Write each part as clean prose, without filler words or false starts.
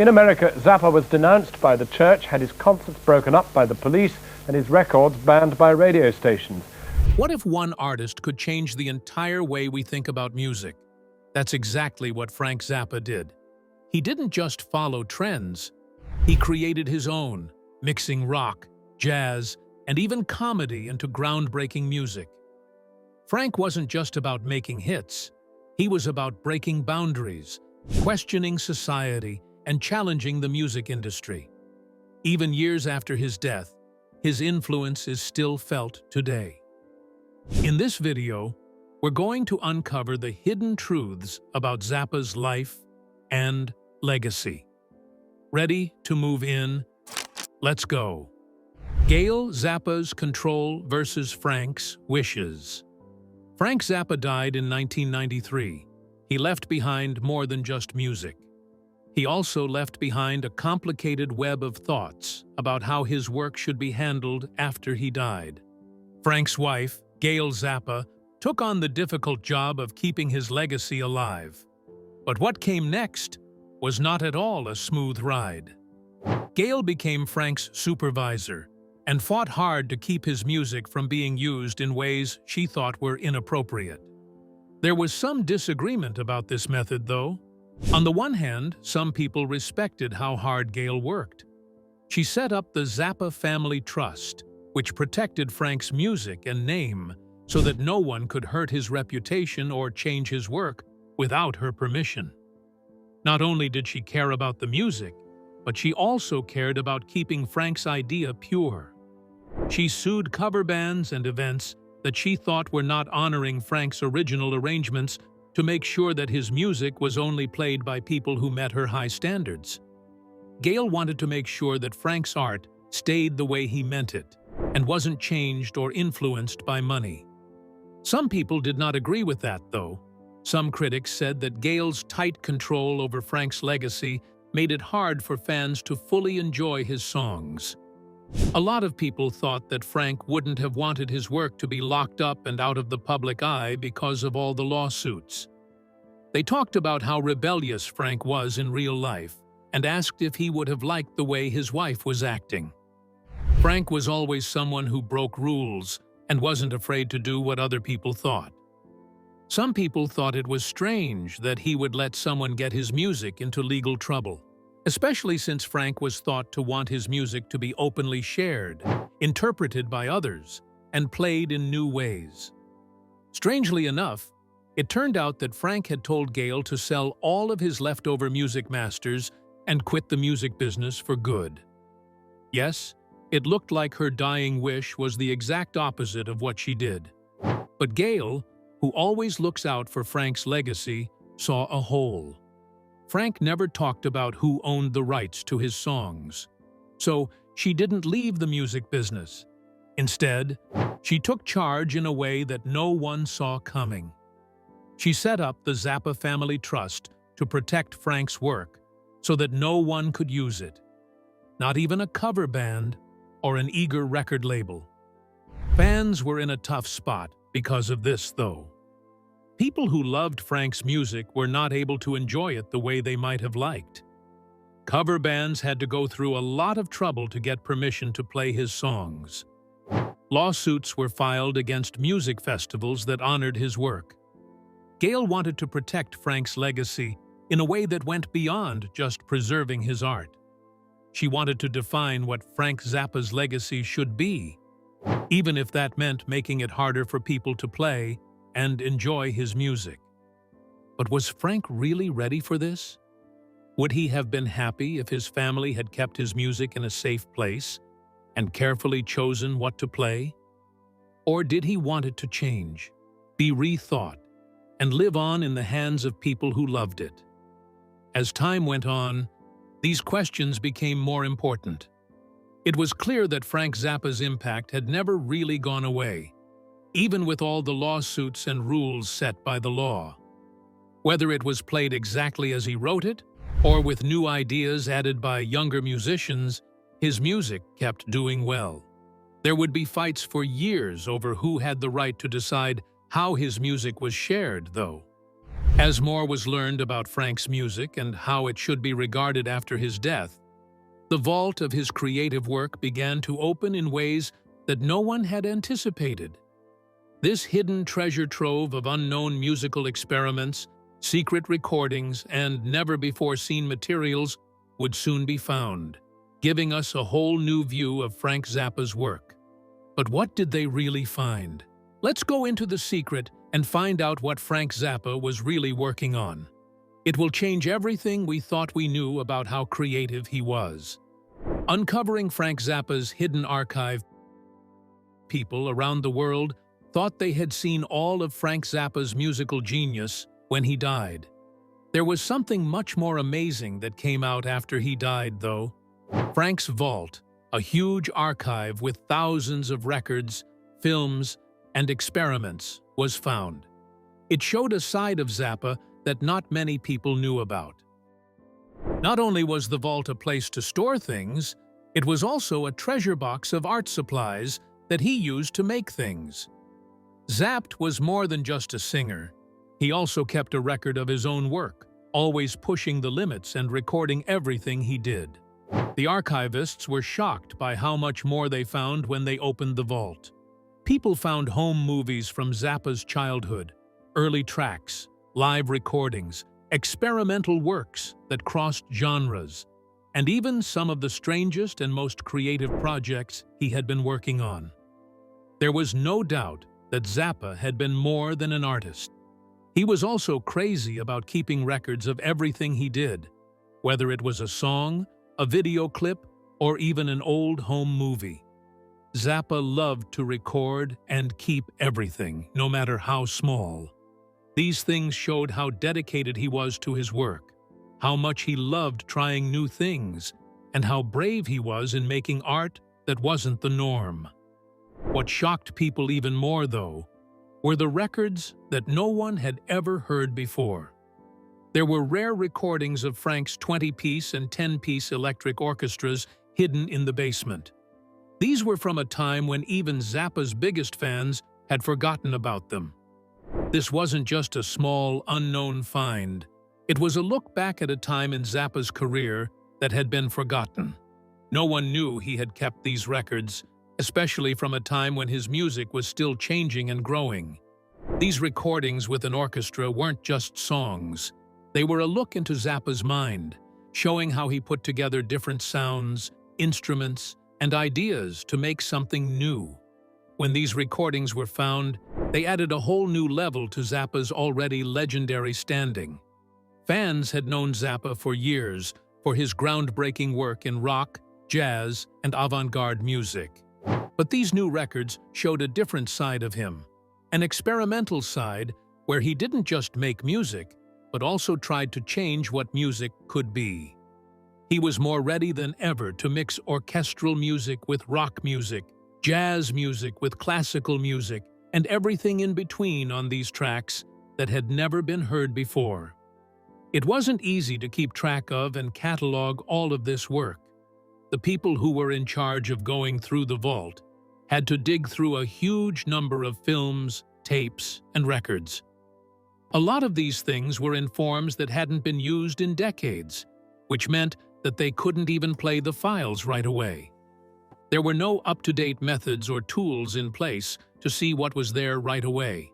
In America, Zappa was denounced by the church, had his concerts broken up by the police, and his records banned by radio stations. What if one artist could change the entire way we think about music? That's exactly what Frank Zappa did. He didn't just follow trends. He created his own, mixing rock, jazz, and even comedy into groundbreaking music. Frank wasn't just about making hits. He was about breaking boundaries, questioning society, and challenging the music industry. Even years after his death, his influence is still felt today. In this video, we're going to uncover the hidden truths about Zappa's life and legacy. Ready to move in? Let's go. Gail Zappa's control versus Frank's wishes. Frank Zappa died in 1993. He left behind more than just music. He also left behind a complicated web of thoughts about how his work should be handled after he died. Frank's wife, Gail Zappa, took on the difficult job of keeping his legacy alive. But what came next was not at all a smooth ride. Gail became Frank's supervisor and fought hard to keep his music from being used in ways she thought were inappropriate. There was some disagreement about this method, though. On the one hand, some people respected how hard Gail worked. She set up the Zappa Family Trust, which protected Frank's music and name so that no one could hurt his reputation or change his work without her permission. Not only did she care about the music, but she also cared about keeping Frank's idea pure. She sued cover bands and events that she thought were not honoring Frank's original arrangements to make sure that his music was only played by people who met her high standards. Gail wanted to make sure that Frank's art stayed the way he meant it and wasn't changed or influenced by money. Some people did not agree with that, though. Some critics said that Gail's tight control over Frank's legacy made it hard for fans to fully enjoy his songs. A lot of people thought that Frank wouldn't have wanted his work to be locked up and out of the public eye because of all the lawsuits. They talked about how rebellious Frank was in real life and asked if he would have liked the way his wife was acting. Frank was always someone who broke rules and wasn't afraid to do what other people thought. Some people thought it was strange that he would let someone get his music into legal trouble, especially since Frank was thought to want his music to be openly shared, interpreted by others, and played in new ways. Strangely enough, it turned out that Frank had told Gail to sell all of his leftover music masters and quit the music business for good. Yes, it looked like her dying wish was the exact opposite of what she did. But Gail, who always looks out for Frank's legacy, saw a hole. Frank never talked about who owned the rights to his songs. So she didn't leave the music business. Instead, she took charge in a way that no one saw coming. She set up the Zappa Family Trust to protect Frank's work so that no one could use it. Not even a cover band or an eager record label. Fans were in a tough spot because of this, though. People who loved Frank's music were not able to enjoy it the way they might have liked. Cover bands had to go through a lot of trouble to get permission to play his songs. Lawsuits were filed against music festivals that honored his work. Gail wanted to protect Frank's legacy in a way that went beyond just preserving his art. She wanted to define what Frank Zappa's legacy should be, even if that meant making it harder for people to play and enjoy his music. But was Frank really ready for this? Would he have been happy if his family had kept his music in a safe place and carefully chosen what to play? Or did he want it to change, be rethought, and live on in the hands of people who loved it? As time went on, these questions became more important. It was clear that Frank Zappa's impact had never really gone away, even with all the lawsuits and rules set by the law. Whether it was played exactly as he wrote it, or with new ideas added by younger musicians, his music kept doing well. There would be fights for years over who had the right to decide how his music was shared, though. As more was learned about Frank's music and how it should be regarded after his death, the vault of his creative work began to open in ways that no one had anticipated. This hidden treasure trove of unknown musical experiments, secret recordings, and never-before-seen materials would soon be found, giving us a whole new view of Frank Zappa's work. But what did they really find? Let's go into the secret and find out what Frank Zappa was really working on. It will change everything we thought we knew about how creative he was. Uncovering Frank Zappa's hidden archive, people around the world thought they had seen all of Frank Zappa's musical genius when he died. There was something much more amazing that came out after he died, though. Frank's vault, a huge archive with thousands of records, films, and experiments, was found. It showed a side of Zappa that not many people knew about. Not only was the vault a place to store things, it was also a treasure box of art supplies that he used to make things. Zappa was more than just a singer. He also kept a record of his own work, always pushing the limits and recording everything he did. The archivists were shocked by how much more they found when they opened the vault. People found home movies from Zappa's childhood, early tracks, live recordings, experimental works that crossed genres, and even some of the strangest and most creative projects he had been working on. There was no doubt that Zappa had been more than an artist. He was also crazy about keeping records of everything he did, whether it was a song, a video clip, or even an old home movie. Zappa loved to record and keep everything, no matter how small. These things showed how dedicated he was to his work, how much he loved trying new things, and how brave he was in making art that wasn't the norm. What shocked people even more, though, were the records that no one had ever heard before. There were rare recordings of Frank's 20-piece and 10-piece electric orchestras hidden in the basement. These were from a time when even Zappa's biggest fans had forgotten about them. This wasn't just a small, unknown find. It was a look back at a time in Zappa's career that had been forgotten. No one knew he had kept these records, especially from a time when his music was still changing and growing. These recordings with an orchestra weren't just songs. They were a look into Zappa's mind, showing how he put together different sounds, instruments, and ideas to make something new. When these recordings were found, they added a whole new level to Zappa's already legendary standing. Fans had known Zappa for years for his groundbreaking work in rock, jazz, and avant-garde music. But these new records showed a different side of him, an experimental side where he didn't just make music, but also tried to change what music could be. He was more ready than ever to mix orchestral music with rock music, jazz music with classical music, and everything in between on these tracks that had never been heard before. It wasn't easy to keep track of and catalog all of this work. The people who were in charge of going through the vault had to dig through a huge number of films, tapes, and records. A lot of these things were in forms that hadn't been used in decades, which meant that they couldn't even play the files right away. There were no up-to-date methods or tools in place to see what was there right away.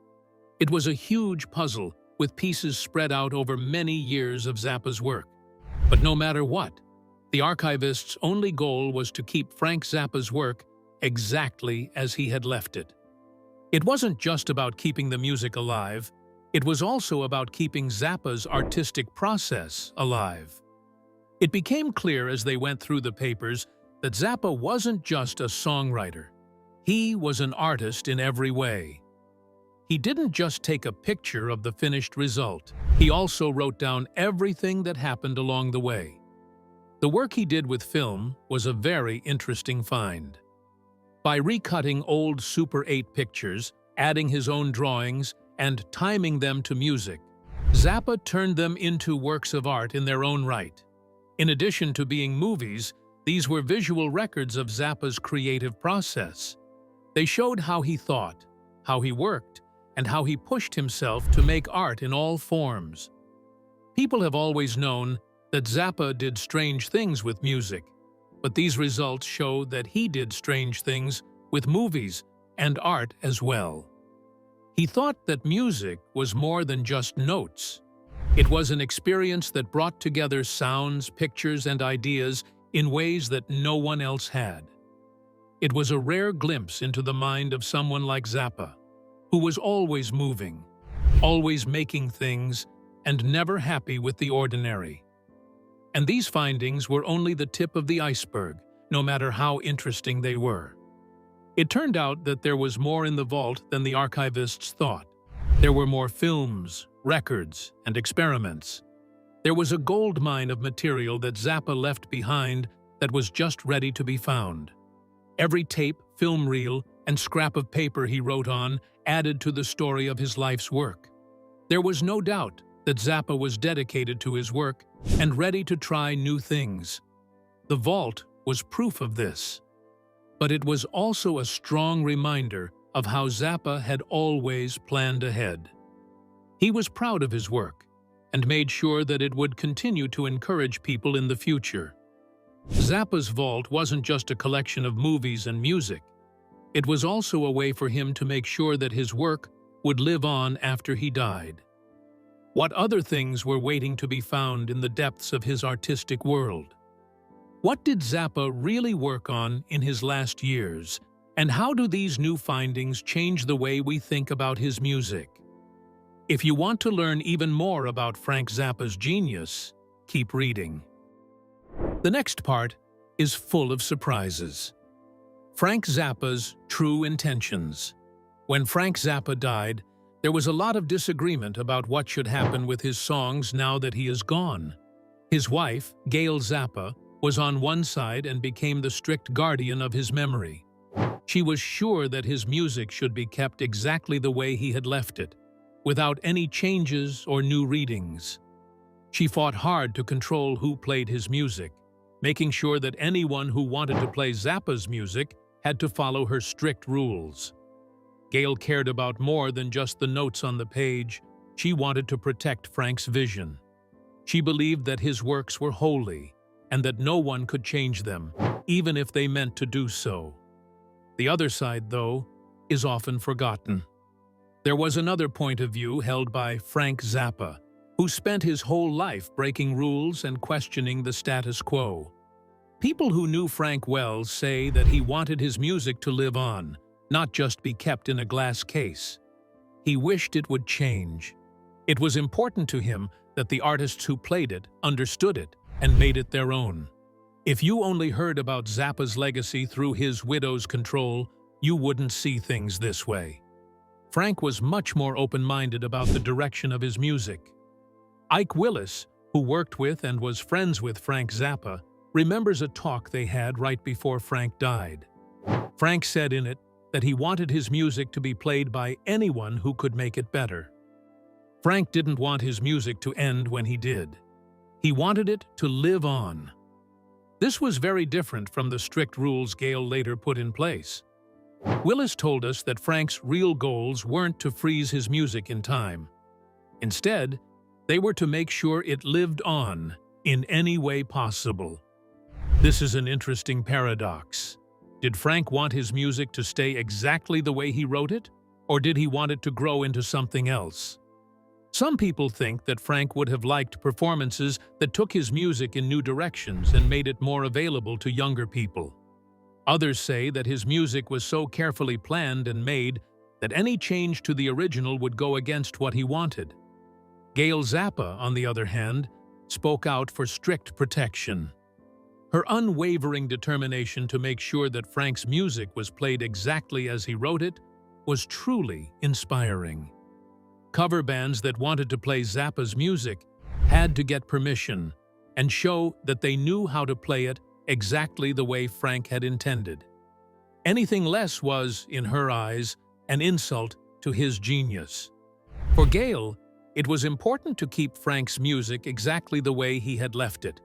It was a huge puzzle with pieces spread out over many years of Zappa's work. But no matter what, the archivists' only goal was to keep Frank Zappa's work exactly as he had left it. It wasn't just about keeping the music alive, it was also about keeping Zappa's artistic process alive. It became clear as they went through the papers that Zappa wasn't just a songwriter. He was an artist in every way. He didn't just take a picture of the finished result. He also wrote down everything that happened along the way. The work he did with film was a very interesting find. By recutting old Super 8 pictures, adding his own drawings, and timing them to music, Zappa turned them into works of art in their own right. In addition to being movies, these were visual records of Zappa's creative process. They showed how he thought, how he worked, and how he pushed himself to make art in all forms. People have always known that Zappa did strange things with music, but these results show that he did strange things with movies and art as well. He thought that music was more than just notes. It was an experience that brought together sounds, pictures, and ideas in ways that no one else had. It was a rare glimpse into the mind of someone like Zappa, who was always moving, always making things, and never happy with the ordinary. And these findings were only the tip of the iceberg, no matter how interesting they were. It turned out that there was more in the vault than the archivists thought. There were more films, records, and experiments. There was a gold mine of material that Zappa left behind that was just ready to be found. Every tape, film reel, and scrap of paper he wrote on added to the story of his life's work. There was no doubt that Zappa was dedicated to his work and ready to try new things. The vault was proof of this. But it was also a strong reminder of how Zappa had always planned ahead. He was proud of his work and made sure that it would continue to encourage people in the future. Zappa's vault wasn't just a collection of movies and music. It was also a way for him to make sure that his work would live on after he died. What other things were waiting to be found in the depths of his artistic world? What did Zappa really work on in his last years, and how do these new findings change the way we think about his music? If you want to learn even more about Frank Zappa's genius, keep reading. The next part is full of surprises. Frank Zappa's true intentions. When Frank Zappa died, there was a lot of disagreement about what should happen with his songs now that he is gone. His wife, Gail Zappa, was on one side and became the strict guardian of his memory. She was sure that his music should be kept exactly the way he had left it, without any changes or new readings. She fought hard to control who played his music, making sure that anyone who wanted to play Zappa's music had to follow her strict rules. Gail cared about more than just the notes on the page. She wanted to protect Frank's vision. She believed that his works were holy and that no one could change them, even if they meant to do so. The other side, though, is often forgotten. There was another point of view held by Frank Zappa, who spent his whole life breaking rules and questioning the status quo. People who knew Frank well say that he wanted his music to live on, not just be kept in a glass case. He wished it would change. It was important to him that the artists who played it understood it and made it their own. If you only heard about Zappa's legacy through his widow's control, you wouldn't see things this way. Frank was much more open-minded about the direction of his music. Ike Willis, who worked with and was friends with Frank Zappa, remembers a talk they had right before Frank died. Frank said in it that he wanted his music to be played by anyone who could make it better. Frank didn't want his music to end when he did. He wanted it to live on. This was very different from the strict rules Gail later put in place. Willis told us that Frank's real goals weren't to freeze his music in time. Instead, they were to make sure it lived on in any way possible. This is an interesting paradox. Did Frank want his music to stay exactly the way he wrote it, or did he want it to grow into something else? Some people think that Frank would have liked performances that took his music in new directions and made it more available to younger people. Others say that his music was so carefully planned and made that any change to the original would go against what he wanted. Gail Zappa, on the other hand, spoke out for strict protection. Her unwavering determination to make sure that Frank's music was played exactly as he wrote it was truly inspiring. Cover bands that wanted to play Zappa's music had to get permission and show that they knew how to play it exactly the way Frank had intended. Anything less was, in her eyes, an insult to his genius. For Gail, it was important to keep Frank's music exactly the way he had left it,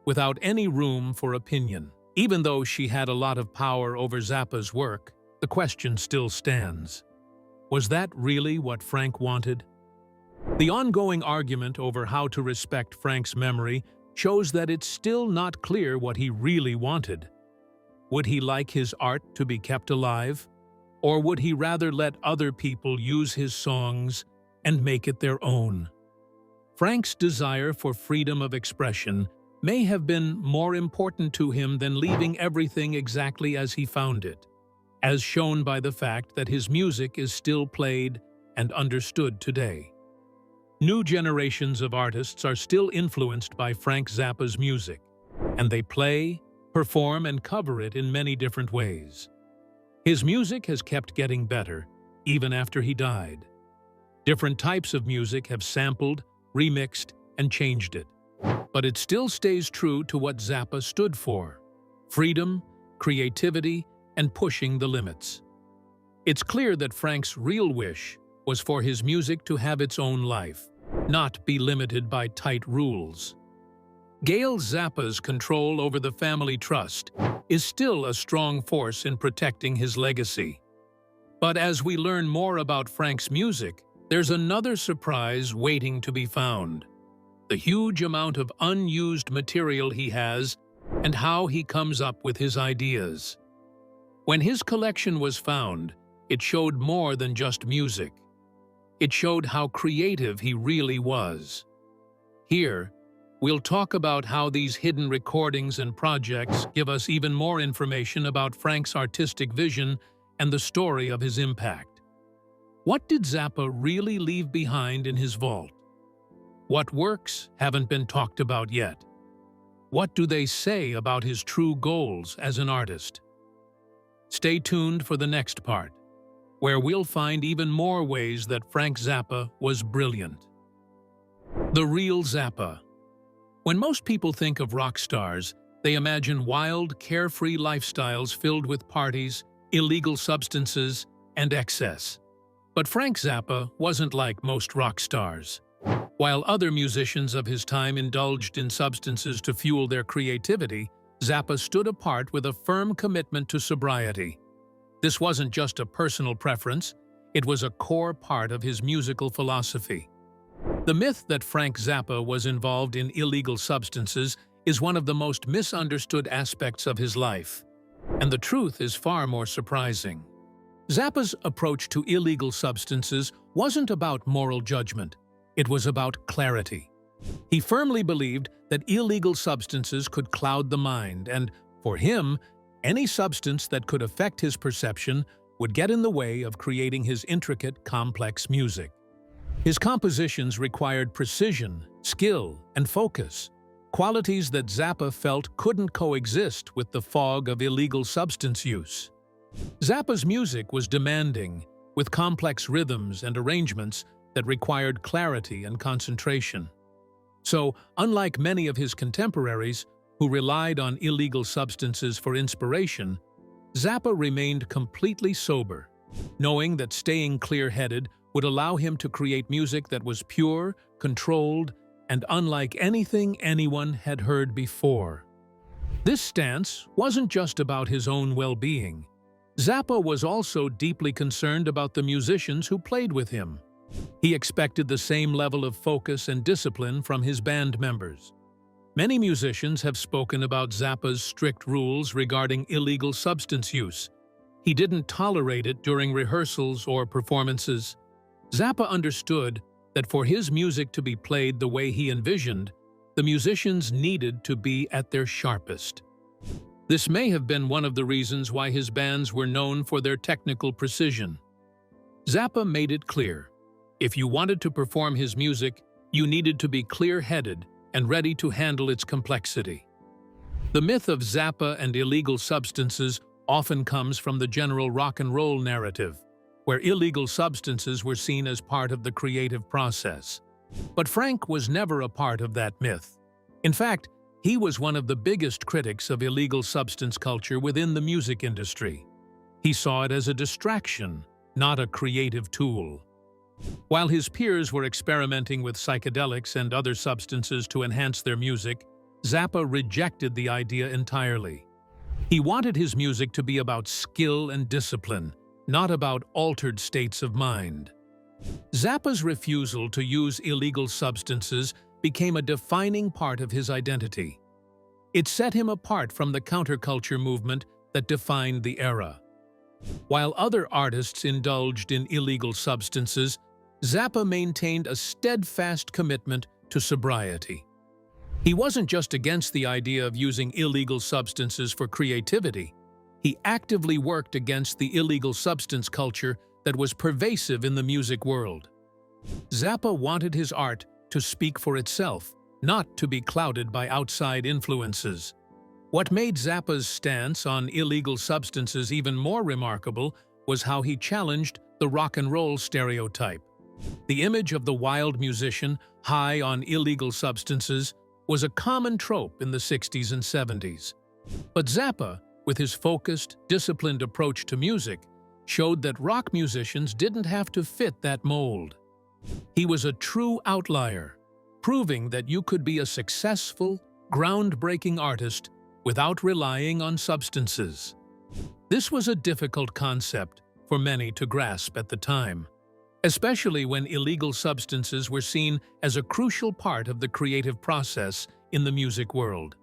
without any room for opinion. Even though she had a lot of power over Zappa's work, the question still stands. Was that really what Frank wanted? The ongoing argument over how to respect Frank's memory shows that it's still not clear what he really wanted. Would he like his art to be kept alive? Or would he rather let other people use his songs and make it their own? Frank's desire for freedom of expression may have been more important to him than leaving everything exactly as he found it, as shown by the fact that his music is still played and understood today. New generations of artists are still influenced by Frank Zappa's music, and they play, perform, and cover it in many different ways. His music has kept getting better, even after he died. Different types of music have sampled, remixed, and changed it. But it still stays true to what Zappa stood for: freedom, creativity, and pushing the limits. It's clear that Frank's real wish was for his music to have its own life, not be limited by tight rules. Gail Zappa's control over the family trust is still a strong force in protecting his legacy. But as we learn more about Frank's music, there's another surprise waiting to be found: the huge amount of unused material he has and how he comes up with his ideas. When his collection was found, it showed more than just music. It showed how creative he really was. Here, we'll talk about how these hidden recordings and projects give us even more information about Frank's artistic vision and the story of his impact. What did Zappa really leave behind in his vault? What works haven't been talked about yet? What do they say about his true goals as an artist? Stay tuned for the next part, where we'll find even more ways that Frank Zappa was brilliant. The real Zappa. When most people think of rock stars, they imagine wild, carefree lifestyles filled with parties, illegal substances, and excess. But Frank Zappa wasn't like most rock stars. While other musicians of his time indulged in substances to fuel their creativity, Zappa stood apart with a firm commitment to sobriety. This wasn't just a personal preference, it was a core part of his musical philosophy. The myth that Frank Zappa was involved in illegal substances is one of the most misunderstood aspects of his life, and the truth is far more surprising. Zappa's approach to illegal substances wasn't about moral judgment, it was about clarity. He firmly believed that illegal substances could cloud the mind, and for him, any substance that could affect his perception would get in the way of creating his intricate, complex music. His compositions required precision, skill, and focus, qualities that Zappa felt couldn't coexist with the fog of illegal substance use. Zappa's music was demanding, with complex rhythms and arrangements that required clarity and concentration. So, unlike many of his contemporaries, who relied on illegal substances for inspiration, Zappa remained completely sober, knowing that staying clear-headed would allow him to create music that was pure, controlled, and unlike anything anyone had heard before. This stance wasn't just about his own well-being. Zappa was also deeply concerned about the musicians who played with him. He expected the same level of focus and discipline from his band members. Many musicians have spoken about Zappa's strict rules regarding illegal substance use. He didn't tolerate it during rehearsals or performances. Zappa understood that for his music to be played the way he envisioned, the musicians needed to be at their sharpest. This may have been one of the reasons why his bands were known for their technical precision. Zappa made it clear: if you wanted to perform his music, you needed to be clear-headed and ready to handle its complexity. The myth of Zappa and illegal substances often comes from the general rock and roll narrative, where illegal substances were seen as part of the creative process. But Frank was never a part of that myth. In fact, he was one of the biggest critics of illegal substance culture within the music industry. He saw it as a distraction, not a creative tool. While his peers were experimenting with psychedelics and other substances to enhance their music, Zappa rejected the idea entirely. He wanted his music to be about skill and discipline, not about altered states of mind. Zappa's refusal to use illegal substances became a defining part of his identity. It set him apart from the counterculture movement that defined the era. While other artists indulged in illegal substances, Zappa maintained a steadfast commitment to sobriety. He wasn't just against the idea of using illegal substances for creativity. He actively worked against the illegal substance culture that was pervasive in the music world. Zappa wanted his art to speak for itself, not to be clouded by outside influences. What made Zappa's stance on illegal substances even more remarkable was how he challenged the rock and roll stereotype. The image of the wild musician, high on illegal substances, was a common trope in the 60s and 70s. But Zappa, with his focused, disciplined approach to music, showed that rock musicians didn't have to fit that mold. He was a true outlier, proving that you could be a successful, groundbreaking artist without relying on substances. This was a difficult concept for many to grasp at the time, especially when illegal substances were seen as a crucial part of the creative process in the music world.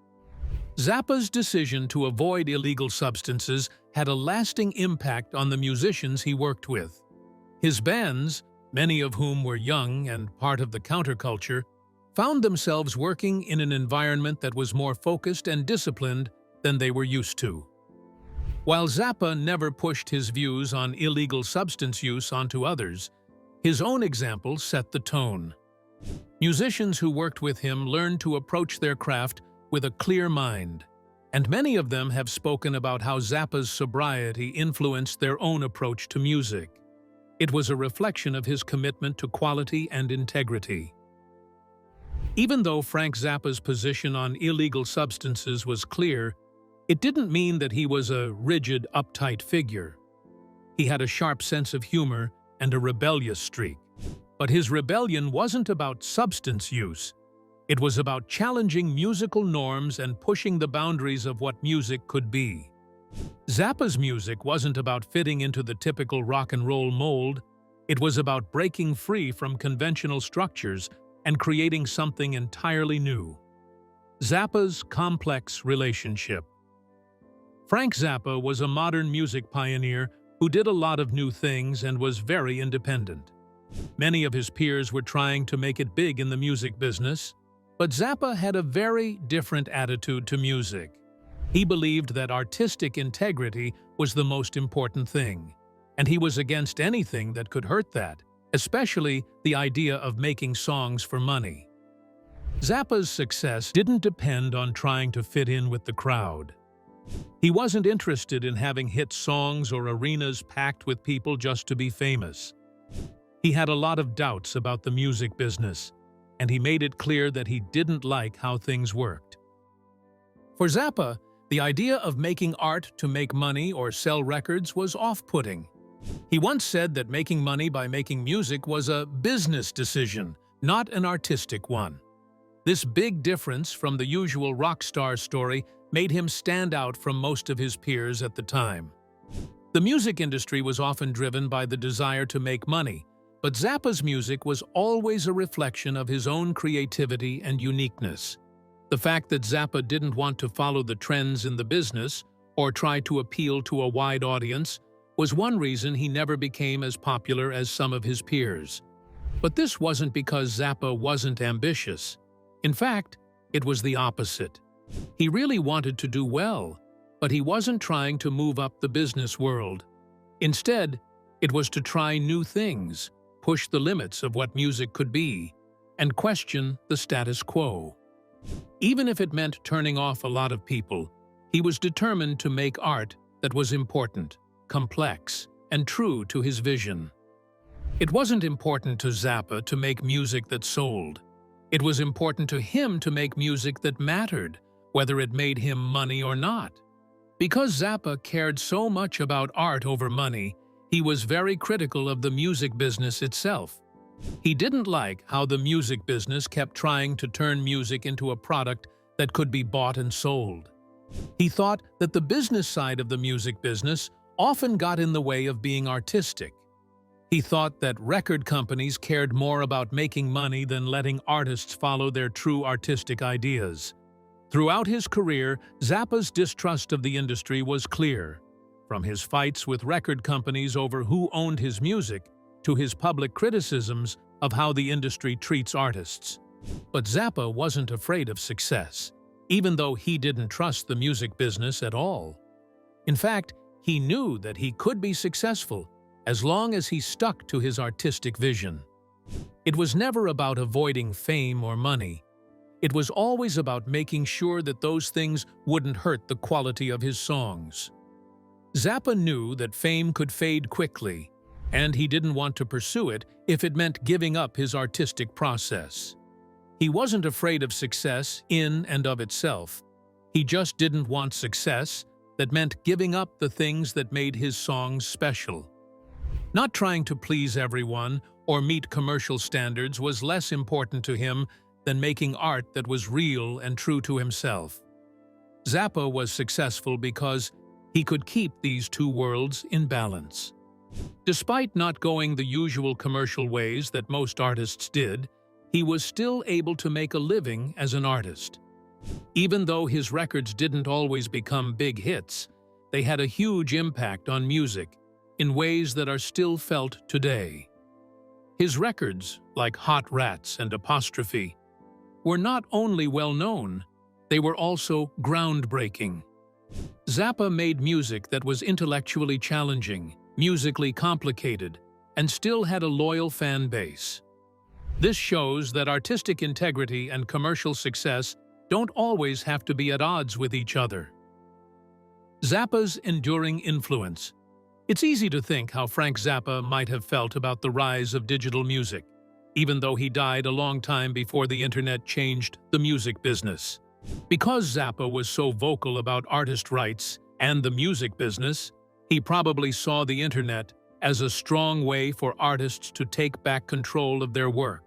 Zappa's decision to avoid illegal substances had a lasting impact on the musicians he worked with. His bands, many of whom were young and part of the counterculture, found themselves working in an environment that was more focused and disciplined than they were used to. While Zappa never pushed his views on illegal substance use onto others, his own example set the tone. Musicians who worked with him learned to approach their craft with a clear mind, and many of them have spoken about how Zappa's sobriety influenced their own approach to music. It was a reflection of his commitment to quality and integrity. Even though Frank Zappa's position on illegal substances was clear, it didn't mean that he was a rigid, uptight figure. He had a sharp sense of humor and a rebellious streak. But his rebellion wasn't about substance use. It was about challenging musical norms and pushing the boundaries of what music could be. Zappa's music wasn't about fitting into the typical rock and roll mold. It was about breaking free from conventional structures and creating something entirely new. Zappa's complex relationship. Frank Zappa was a modern music pioneer who did a lot of new things and was very independent. Many of his peers were trying to make it big in the music business, but Zappa had a very different attitude to music. He believed that artistic integrity was the most important thing, and he was against anything that could hurt that, especially the idea of making songs for money. Zappa's success didn't depend on trying to fit in with the crowd. He wasn't interested in having hit songs or arenas packed with people just to be famous. He had a lot of doubts about the music business, and he made it clear that he didn't like how things worked. For Zappa, the idea of making art to make money or sell records was off-putting. He once said that making money by making music was a business decision, not an artistic one. This big difference from the usual rock star story made him stand out from most of his peers at the time. The music industry was often driven by the desire to make money, but Zappa's music was always a reflection of his own creativity and uniqueness. The fact that Zappa didn't want to follow the trends in the business or try to appeal to a wide audience was one reason he never became as popular as some of his peers. But this wasn't because Zappa wasn't ambitious. In fact, it was the opposite. He really wanted to do well, but he wasn't trying to move up the business world. Instead, it was to try new things, push the limits of what music could be, and question the status quo. Even if it meant turning off a lot of people, he was determined to make art that was important, complex, and true to his vision. It wasn't important to Zappa to make music that sold. It was important to him to make music that mattered, whether it made him money or not. Because Zappa cared so much about art over money, he was very critical of the music business itself. He didn't like how the music business kept trying to turn music into a product that could be bought and sold. He thought that the business side of the music business often got in the way of being artistic. He thought that record companies cared more about making money than letting artists follow their true artistic ideas. Throughout his career, Zappa's distrust of the industry was clear, from his fights with record companies over who owned his music to his public criticisms of how the industry treats artists. But Zappa wasn't afraid of success, even though he didn't trust the music business at all. In fact, he knew that he could be successful as long as he stuck to his artistic vision. It was never about avoiding fame or money. It was always about making sure that those things wouldn't hurt the quality of his songs. Zappa knew that fame could fade quickly, and he didn't want to pursue it if it meant giving up his artistic process. He wasn't afraid of success in and of itself. He just didn't want success that meant giving up the things that made his songs special. Not trying to please everyone or meet commercial standards was less important to him than making art that was real and true to himself. Zappa was successful because he could keep these two worlds in balance. Despite not going the usual commercial ways that most artists did, he was still able to make a living as an artist. Even though his records didn't always become big hits, they had a huge impact on music in ways that are still felt today. His records, like Hot Rats and Apostrophe, were not only well-known, they were also groundbreaking. Zappa made music that was intellectually challenging, musically complicated, and still had a loyal fan base. This shows that artistic integrity and commercial success don't always have to be at odds with each other. Zappa's enduring influence. It's easy to think how Frank Zappa might have felt about the rise of digital music, even though he died a long time before the internet changed the music business. Because Zappa was so vocal about artist rights and the music business, he probably saw the internet as a strong way for artists to take back control of their work.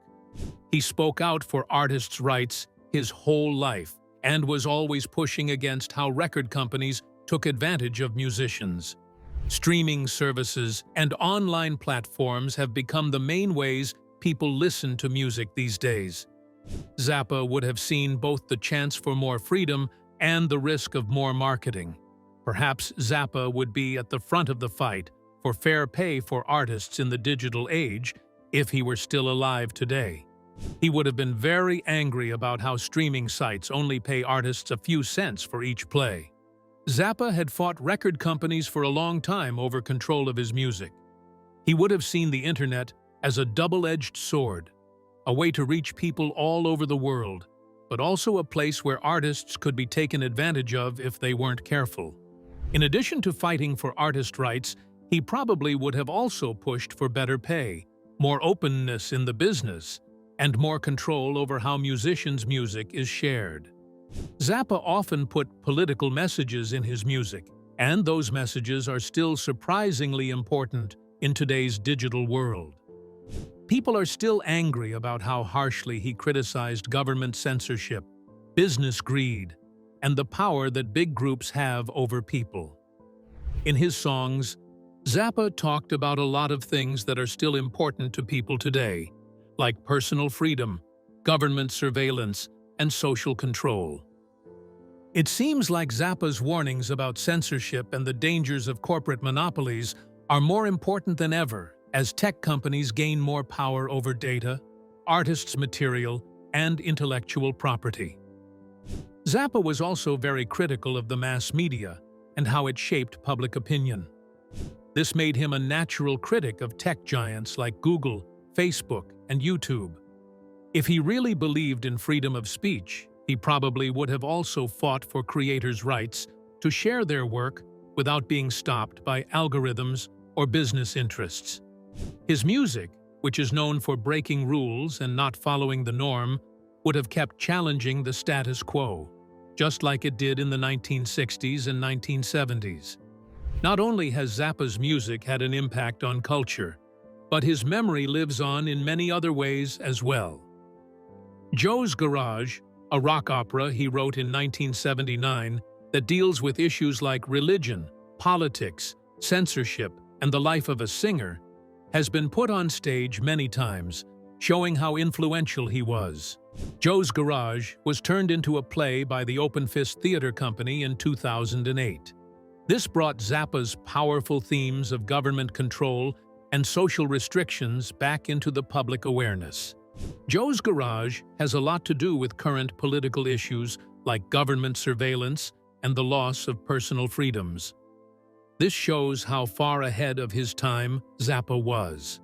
He spoke out for artists' rights his whole life and was always pushing against how record companies took advantage of musicians. Streaming services and online platforms have become the main ways people listen to music these days. Zappa would have seen both the chance for more freedom and the risk of more marketing. Perhaps Zappa would be at the front of the fight for fair pay for artists in the digital age if he were still alive today. He would have been very angry about how streaming sites only pay artists a few cents for each play. Zappa had fought record companies for a long time over control of his music. He would have seen the internet as a double-edged sword, a way to reach people all over the world, but also a place where artists could be taken advantage of if they weren't careful. In addition to fighting for artist rights, he probably would have also pushed for better pay, more openness in the business, and more control over how musicians' music is shared. Zappa often put political messages in his music, and those messages are still surprisingly important in today's digital world. People are still angry about how harshly he criticized government censorship, business greed, and the power that big groups have over people. In his songs, Zappa talked about a lot of things that are still important to people today, like personal freedom, government surveillance, and social control. It seems like Zappa's warnings about censorship and the dangers of corporate monopolies are more important than ever as tech companies gain more power over data, artists' material, and intellectual property. Zappa was also very critical of the mass media and how it shaped public opinion. This made him a natural critic of tech giants like Google, Facebook, and YouTube. If he really believed in freedom of speech, he probably would have also fought for creators' rights to share their work without being stopped by algorithms or business interests. His music, which is known for breaking rules and not following the norm, would have kept challenging the status quo, just like it did in the 1960s and 1970s. Not only has Zappa's music had an impact on culture, but his memory lives on in many other ways as well. Joe's Garage, a rock opera he wrote in 1979 that deals with issues like religion, politics, censorship, and the life of a singer, has been put on stage many times, showing how influential he was. Joe's Garage was turned into a play by the Open Fist Theater Company in 2008. This brought Zappa's powerful themes of government control and social restrictions back into the public awareness. Joe's Garage has a lot to do with current political issues like government surveillance and the loss of personal freedoms. This shows how far ahead of his time Zappa was.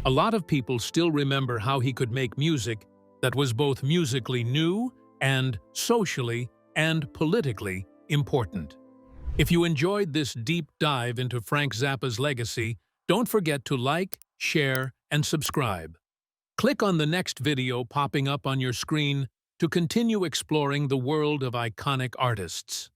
A lot of people still remember how he could make music that was both musically new and socially and politically important. If you enjoyed this deep dive into Frank Zappa's legacy, don't forget to like, share, and subscribe. Click on the next video popping up on your screen to continue exploring the world of iconic artists.